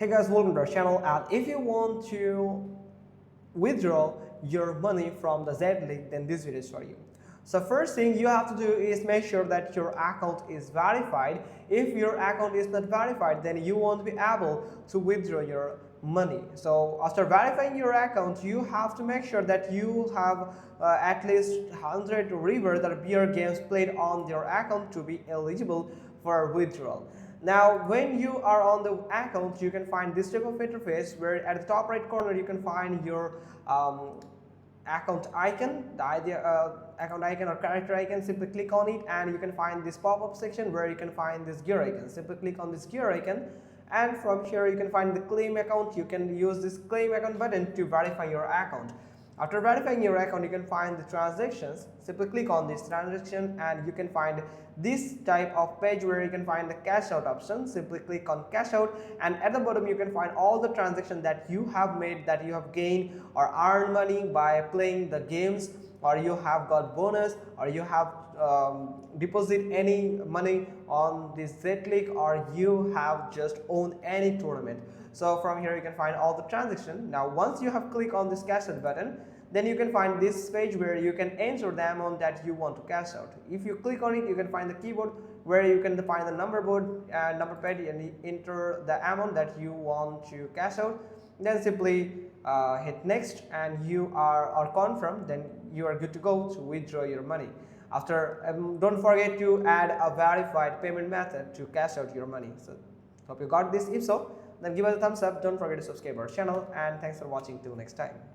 Hey guys, welcome to our channel, and if you want to withdraw your money from the Z-Link, then this video is for you. So first thing you have to do is make sure that your account is verified. If your account is not verified, then you won't be able to withdraw your money. So after verifying your account, you have to make sure that you have at least 100 river or beer games played on your account to be eligible for withdrawal. Now when you are on the account, you can find this type of interface where at the top right corner you can find your account icon, account icon or character icon. Simply click on it and you can find this pop-up section where you can find this gear icon. Simply click on this gear icon, and from here you can find the claim account. You can use this claim account button to verify your account. After verifying your account, you can find the transactions. Simply click on this transaction and you can find this type of page where you can find the cash out option. Simply click on cash out, and at the bottom you can find all the transactions that you have made, that you have gained or earned money by playing the games, or you have got bonus, or you have deposit any money on this Z-Link, or you have just owned any tournament. So from here you can find all the transactions. Now once you have clicked on this cash out button, then you can find this page where you can enter the amount that you want to cash out. If you click on it, you can find the keyboard where you can find the number board and number pad and enter the amount that you want to cash out. Then simply hit next and you are confirmed. Then you are good to go to withdraw your money. After don't forget to add a verified payment method to cash out your money. So hope you got this. If so, then give us a thumbs up. Don't forget to subscribe our channel, and thanks for watching. Till next time.